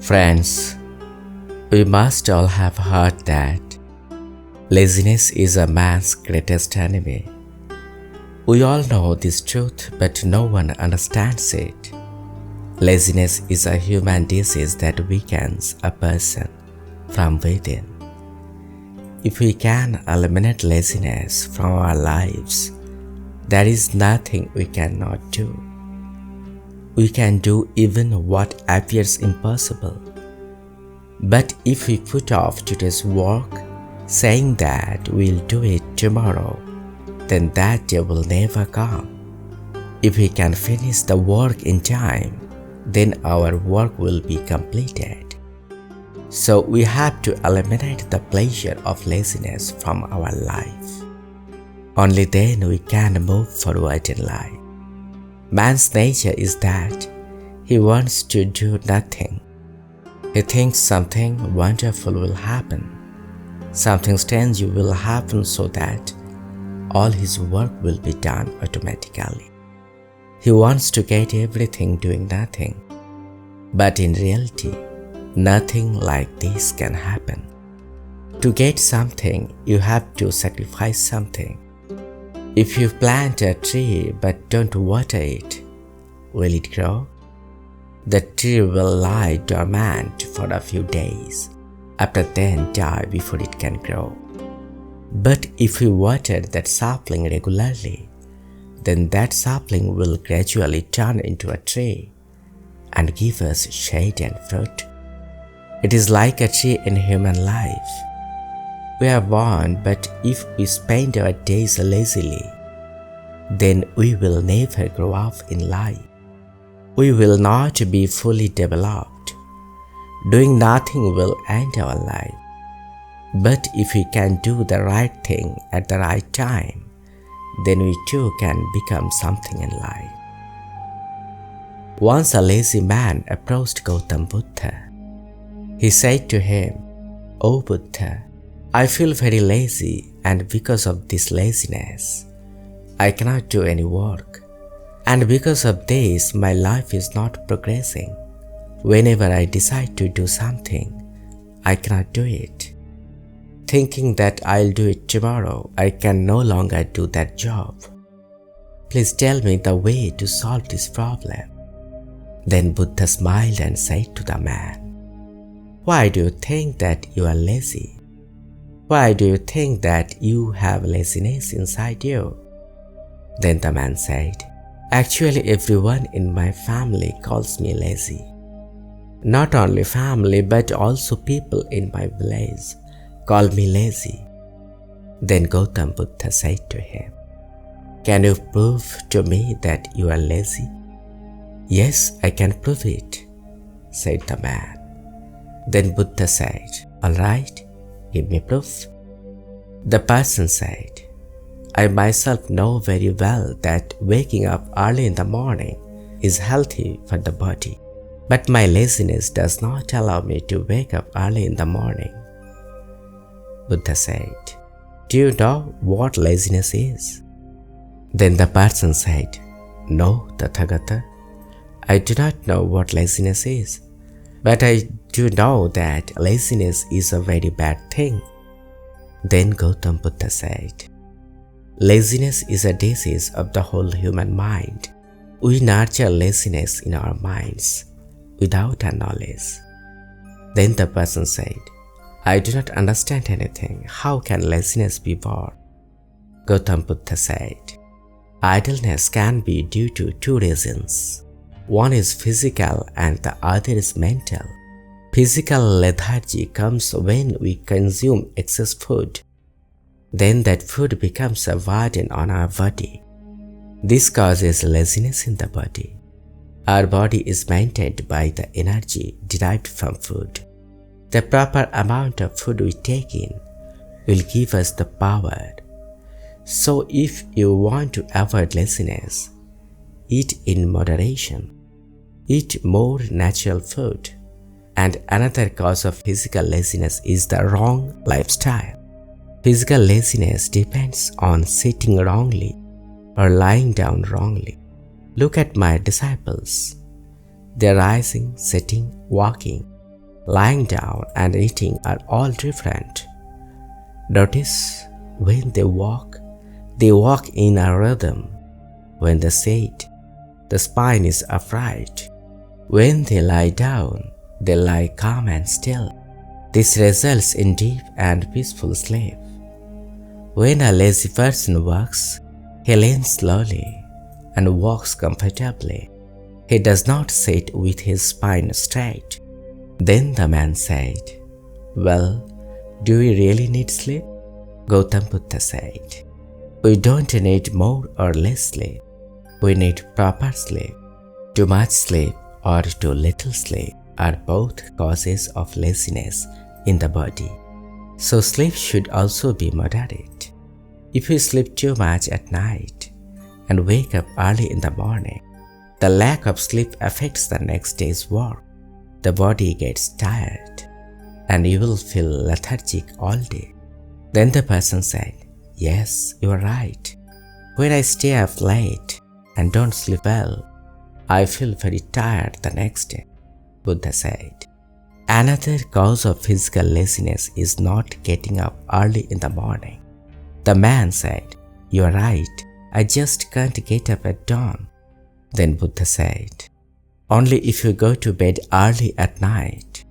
Friends, we must all have heard that laziness is a man's greatest enemy. We all know this truth, but no one understands it. Laziness is a human disease that weakens a person from within. If we can eliminate laziness from our lives, there is nothing we cannot do. We can do even what appears impossible. But if we put off today's work, saying that we'll do it tomorrow, then that day will never come. If we can finish the work in time, then our work will be completed. So we have to eliminate the pleasure of laziness from our life. Only then we can move forward in life. Man's nature is that he wants to do nothing. He thinks something wonderful will happen. Something strange will happen so that all his work will be done automatically. He wants to get everything doing nothing. But in reality, nothing like this can happen. To get something, you have to sacrifice something. If you plant a tree but don't water it, will it grow? The tree will lie dormant for a few days, after then die before it can grow. But if you water that sapling regularly, then that sapling will gradually turn into a tree and give us shade and fruit. It is like a tree in human life. We are born, but if we spend our days lazily, then we will never grow up in life. We will not be fully developed. Doing nothing will end our life. But if we can do the right thing at the right time, then we too can become something in life. Once a lazy man approached Gautam Buddha. He said to him, "O Buddha, I feel very lazy, and because of this laziness, I cannot do any work. And because of this, my life is not progressing. Whenever I decide to do something, I cannot do it. Thinking that I'll do it tomorrow, I can no longer do that job. Please tell me the way to solve this problem." Then Buddha smiled and said to the man, "Why do you think that you are lazy? Why do you think that you have laziness inside you?" Then the man said, "Actually, everyone in my family calls me lazy. Not only family, but also people in my village call me lazy." Then Gautam Buddha said to him, "Can you prove to me that you are lazy?" "Yes, I can prove it," said the man. Then Buddha said, "All right, give me proof." The person said, "I myself know very well that waking up early in the morning is healthy for the body, but my laziness does not allow me to wake up early in the morning." Buddha said, "Do you know what laziness is?" Then the person said, "No, Tathagata, I do not know what laziness is, but I do know that laziness is a very bad thing." Then Gautam Buddha said, "Laziness is a disease of the whole human mind. We nurture laziness in our minds without our knowledge." Then the person said, "I do not understand anything. How can laziness be born?" Gautam Buddha said, "Idleness can be due to two reasons. One is physical and the other is mental. Physical lethargy comes when we consume excess food. Then that food becomes a burden on our body. This causes laziness in the body. Our body is maintained by the energy derived from food. The proper amount of food we take in will give us the power. So if you want to avoid laziness, eat in moderation. Eat more natural food." And another cause of physical laziness is the wrong lifestyle. Physical laziness depends on sitting wrongly or lying down wrongly. Look at my disciples. They're rising, sitting, walking lying down and eating are all different. Notice when they walk in a rhythm. When they sit, the spine is upright. When they lie down, they lie calm and still. This results in deep and peaceful sleep. When a lazy person walks, he leans slowly and walks comfortably. He does not sit with his spine straight. Then the man said, "Well, do we really need sleep?" Gautam Buddha said, "We don't need more or less sleep. We need proper sleep. Too much sleep or too little sleep are both causes of laziness in the body. So sleep should also be moderate. If you sleep too much at night and wake up early in the morning, the lack of sleep affects the next day's work. The body gets tired and you will feel lethargic all day." Then the person said, "Yes, you are right. When I stay up late and don't sleep well, I feel very tired the next day." Buddha said, "Another cause of physical laziness is not getting up early in the morning." The man said, "You are right. I just can't get up at dawn." Then Buddha said, "Only if you go to bed early at night,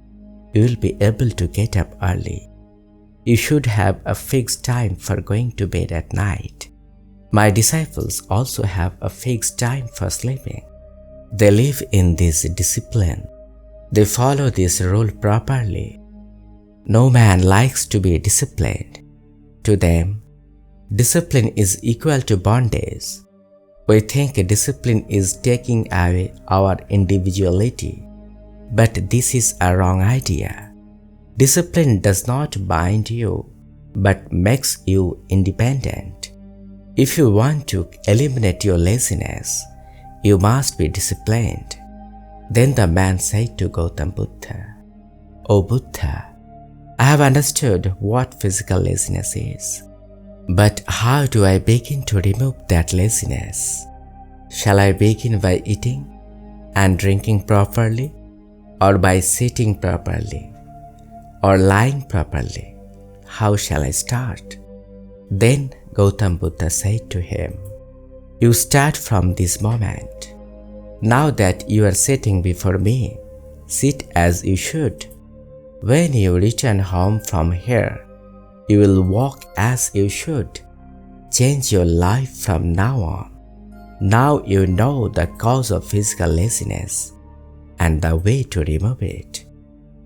you will be able to get up early. You should have a fixed time for going to bed at night. My disciples also have a fixed time for sleeping. They live in this discipline. They follow this rule properly. No man likes to be disciplined. To them, discipline is equal to bondage. We think discipline is taking away our individuality, but this is a wrong idea. Discipline does not bind you, but makes you independent. If you want to eliminate your laziness, you must be disciplined." Then the man said to Gautam Buddha, "O Buddha, I have understood what physical laziness is. But how do I begin to remove that laziness? Shall I begin by eating and drinking properly, or by sitting properly, or lying properly? How shall I start?" Then Gautam Buddha said to him, "You start from this moment. Now that you are sitting before me, sit as you should. When you return home from here, you will walk as you should. Change your life from now on. Now you know the cause of physical laziness and the way to remove it.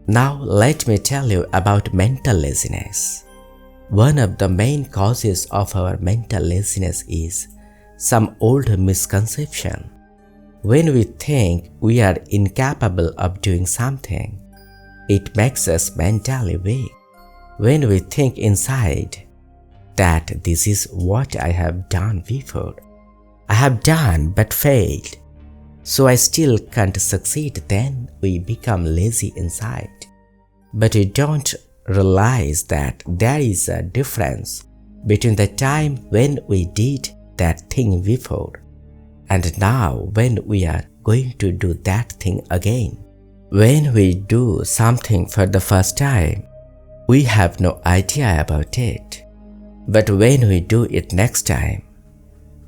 Now let me tell you about mental laziness. One of the main causes of our mental laziness is some old misconception. When we think we are incapable of doing something, it makes us mentally weak. When we think inside that this is what I have done before, I have done but failed, so I still can't succeed, then we become lazy inside. But we don't realize that there is a difference between the time when we did that thing before and now when we are going to do that thing again. When we do something for the first time, we have no idea about it. But when we do it next time,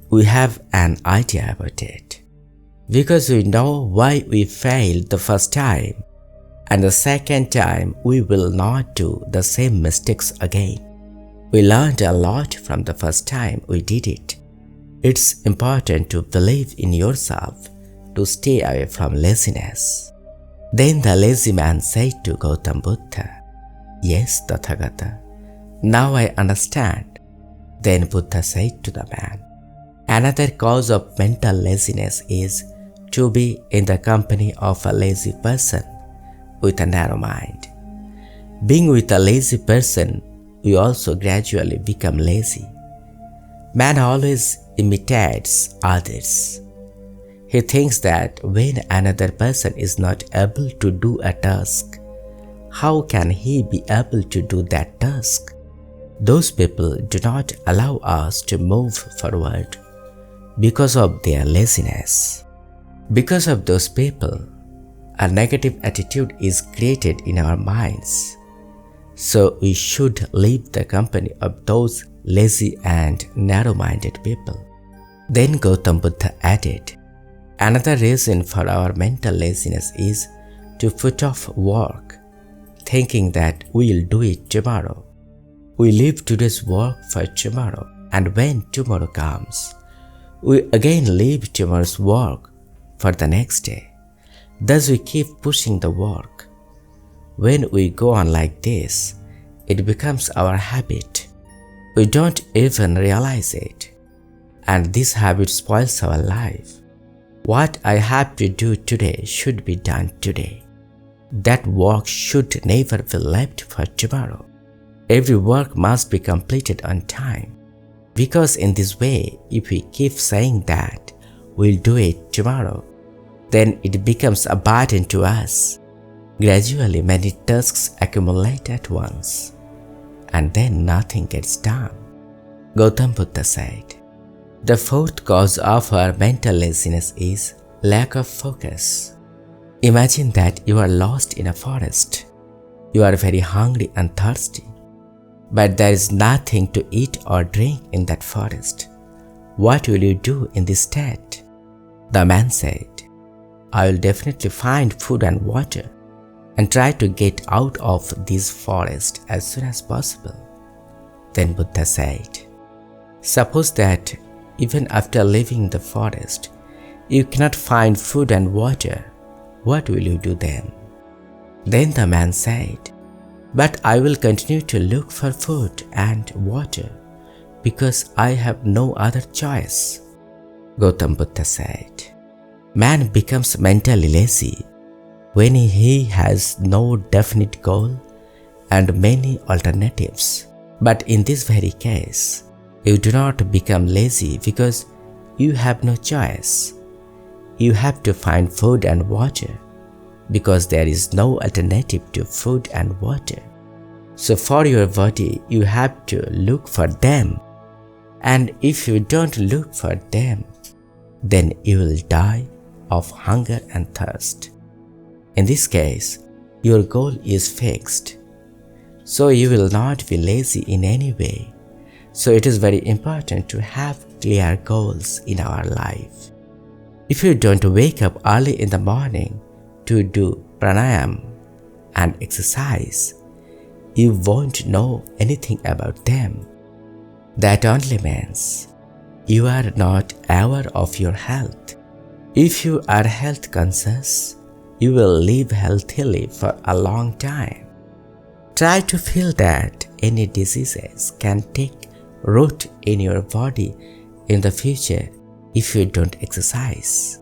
we have an idea about it. Because we know why we failed the first time, and the second time we will not do the same mistakes again. We learned a lot from the first time we did it. It's important to believe in yourself to stay away from laziness." Then the lazy man said to Gautam Buddha, "Yes, Tathagata, now I understand." Then Buddha said to the man, "Another cause of mental laziness is to be in the company of a lazy person with a narrow mind. Being with a lazy person, we also gradually become lazy. Man always imitates others. He thinks that when another person is not able to do a task, how can he be able to do that task? Those people do not allow us to move forward because of their laziness. Because of those people, a negative attitude is created in our minds. So we should leave the company of those lazy and narrow-minded people. Then Gautam Buddha added, another reason for our mental laziness is to put off work, thinking that we'll do it tomorrow. We leave today's work for tomorrow, and when tomorrow comes, we again leave tomorrow's work for the next day. Thus we keep pushing the work. When we go on like this, it becomes our habit. We don't even realize it, and this habit spoils our life. What I have to do today should be done today. That work should never be left for tomorrow. Every work must be completed on time. Because in this way, if we keep saying that we'll do it tomorrow, then it becomes a burden to us. Gradually, many tasks accumulate at once, and then nothing gets done. Gautam Buddha said, the fourth cause of our mental laziness is lack of focus. Imagine that you are lost in a forest. You are very hungry and thirsty, but there is nothing to eat or drink in that forest. What will you do in this state? The man said, I will definitely find food and water and try to get out of this forest as soon as possible. Then Buddha said, suppose that even after leaving the forest, you cannot find food and water. What will you do then? Then the man said, but I will continue to look for food and water because I have no other choice. Gautam Buddha said, man becomes mentally lazy when he has no definite goal and many alternatives. But in this very case, you do not become lazy because you have no choice. You have to find food and water because there is no alternative to food and water. So for your body, you have to look for them. And if you don't look for them, then you will die of hunger and thirst. In this case, your goal is fixed. So you will not be lazy in any way. So it is very important to have clear goals in our life. If you don't wake up early in the morning to do pranayam and exercise, you won't know anything about them. That only means you are not aware of your health. If you are health conscious, you will live healthily for a long time. Try to feel that any diseases can take root in your body in the future if you don't exercise.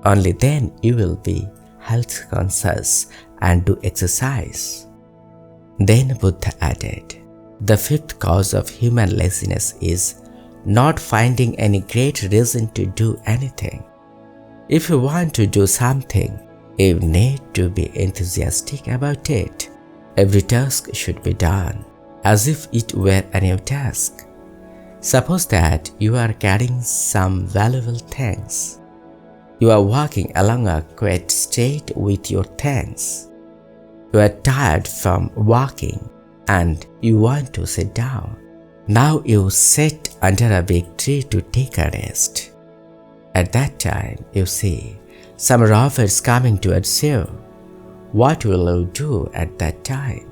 Only then you will be health conscious and do exercise. Then Buddha added, the fifth cause of human laziness is not finding any great reason to do anything. If you want to do something, you need to be enthusiastic about it. Every task should be done as if it were a new task. Suppose that you are carrying some valuable things. You are walking along a quiet street with your things. You are tired from walking and you want to sit down. Now you sit under a big tree to take a rest. At that time, you see some robbers coming towards you. What will you do at that time?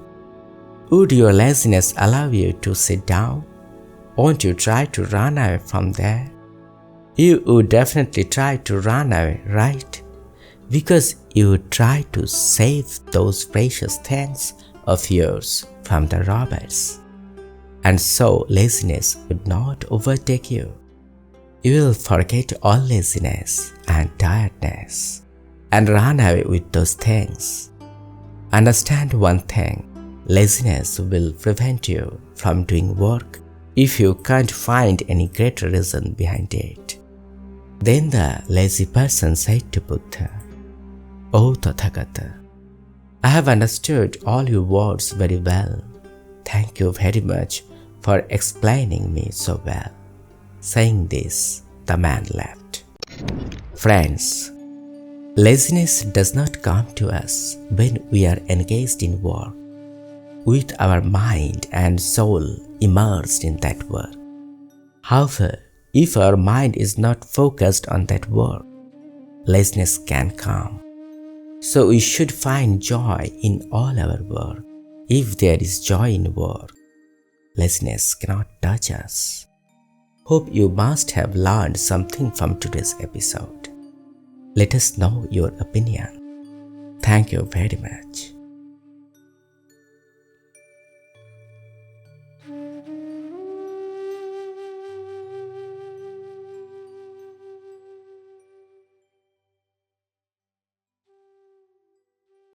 Would your laziness allow you to sit down? Won't you try to run away from there? You would definitely try to run away, right? Because you would try to save those precious things of yours from the robbers. And so laziness would not overtake you. You will forget all laziness and tiredness and run away with those things. Understand one thing, laziness will prevent you from doing work if you can't find any great reason behind it. Then the lazy person said to Buddha, O Tathagata, I have understood all your words very well. Thank you very much for explaining me so well. Saying this, the man left. Friends, Laziness does not come to us when we are engaged in work, with our mind and soul immersed in that work. However, if our mind is not focused on that work, laziness can come. So we should find joy in all our work. If there is joy in work, laziness cannot touch us. Hope you must have learned something from today's episode. Let us know your opinion. Thank you very much.